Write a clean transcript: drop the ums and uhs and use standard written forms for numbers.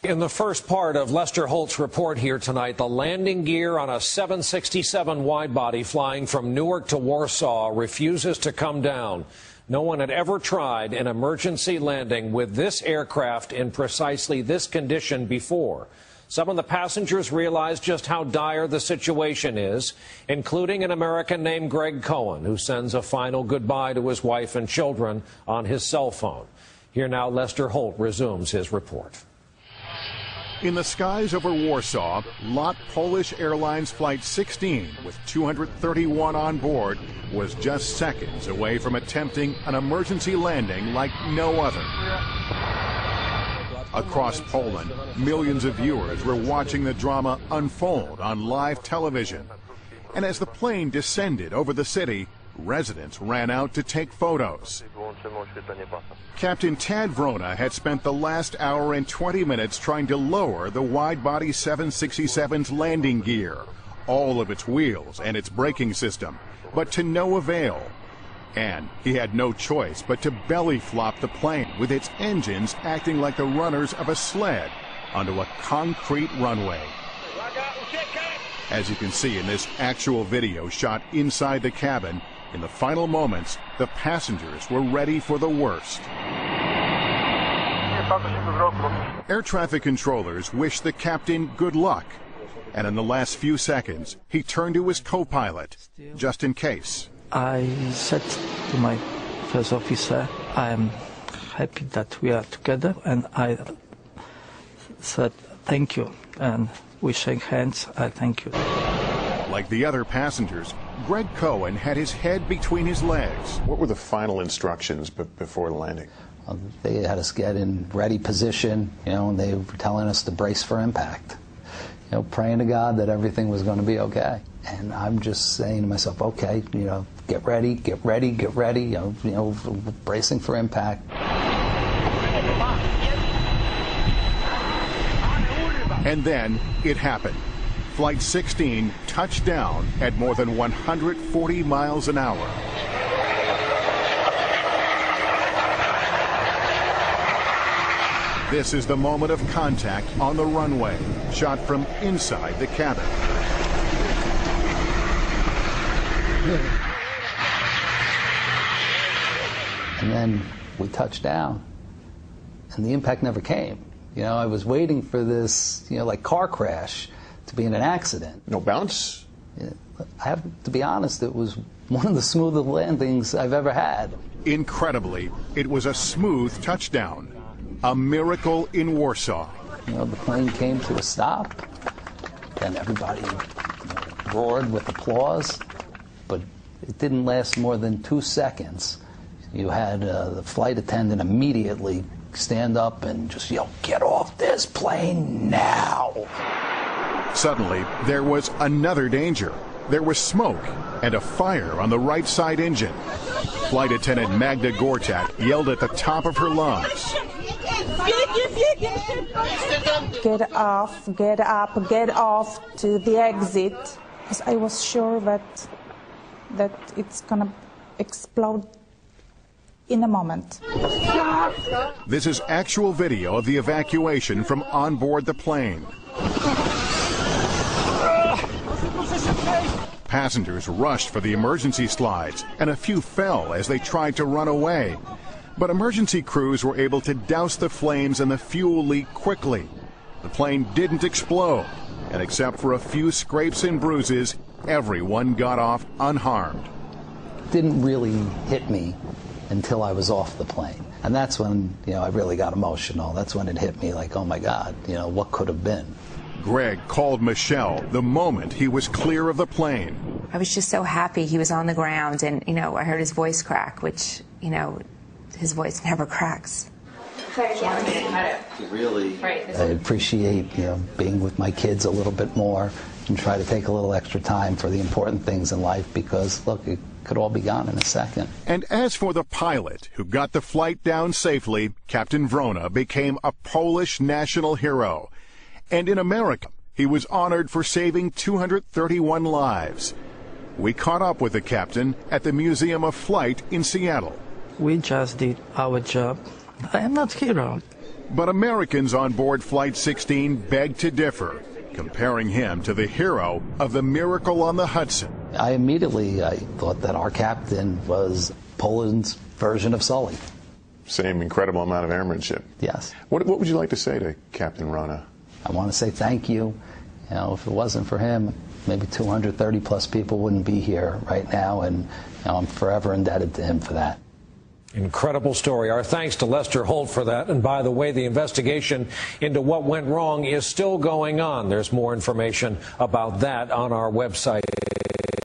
In the first part of Lester Holt's report here tonight, the landing gear on a 767 wide-body flying from Newark to Warsaw refuses to come down. No one had ever tried an emergency landing with this aircraft in precisely this condition before. Some of the passengers realized just how dire the situation is, including an American named Greg Cohen, who sends a final goodbye to his wife and children on his cell phone. Here now, Lester Holt resumes his report. In the skies over Warsaw, LOT Polish Airlines Flight 16, with 231 on board, was just seconds away from attempting an emergency landing like no other. Across Poland, millions of viewers were watching the drama unfold on live television. And as the plane descended over the city, residents ran out to take photos. Captain Tad Vrona had spent the last hour and 20 minutes trying to lower the wide-body 767's landing gear, all of its wheels and its braking system, but to no avail. And he had no choice but to belly flop the plane with its engines acting like the runners of a sled onto a concrete runway. As you can see in this actual video shot inside the cabin, in the final moments, the passengers were ready for the worst. Air traffic controllers wished the captain good luck, and in the last few seconds, he turned to his co-pilot, just in case. I said to my first officer, I am happy that we are together, and I said thank you, and we shake hands. I thank you. Like the other passengers, Greg Cohen had his head between his legs. What were the final instructions before landing? They had us get in ready position, and they were telling us to brace for impact. Praying to God that everything was going to be okay. And I'm just saying to myself, okay, get ready, get ready, get ready, bracing for impact. And then it happened. Flight 16 touched down at more than 140 miles an hour. This is the moment of contact on the runway, shot from inside the cabin. And then we touched down, and the impact never came. I was waiting for this, like car crash to be in an accident. No bounce? I have to be honest, it was one of the smoothest landings I've ever had. Incredibly, it was a smooth touchdown. A miracle in Warsaw. The plane came to a stop, and everybody roared with applause, but it didn't last more than 2 seconds. You had the flight attendant immediately stand up and just yell, "Get off this plane now!" Suddenly, there was another danger. There was smoke and a fire on the right side engine. Flight attendant Magda Gortat yelled at the top of her lungs. Get off, get up, get off to the exit. Because I was sure that it's gonna explode in a moment. This is actual video of the evacuation from on board the plane. Passengers rushed for the emergency slides, and a few fell as they tried to run away. But emergency crews were able to douse the flames and the fuel leak quickly. The plane didn't explode, and except for a few scrapes and bruises, everyone got off unharmed. It didn't really hit me until I was off the plane. And that's when, I really got emotional. That's when it hit me like, oh my God, what could have been? Greg called Michelle the moment he was clear of the plane. I was just so happy he was on the ground, and, I heard his voice crack, which, his voice never cracks. Really, I appreciate, being with my kids a little bit more and try to take a little extra time for the important things in life because, look, it could all be gone in a second. And as for the pilot who got the flight down safely, Captain Vrona became a Polish national hero. And in America, he was honored for saving 231 lives. We caught up with the captain at the Museum of Flight in Seattle. We just did our job. I am not hero. But Americans on board Flight 16 beg to differ, comparing him to the hero of the Miracle on the Hudson. I thought that our captain was Poland's version of Sully. Same incredible amount of airmanship. Yes. What would you like to say to Captain Rana? I want to say thank you. You know, if it wasn't for him, maybe 230 plus people wouldn't be here right now, and you know, I'm forever indebted to him for that. Incredible story. Our thanks to Lester Holt for that. And by the way, the investigation into what went wrong is still going on. There's more information about that on our website.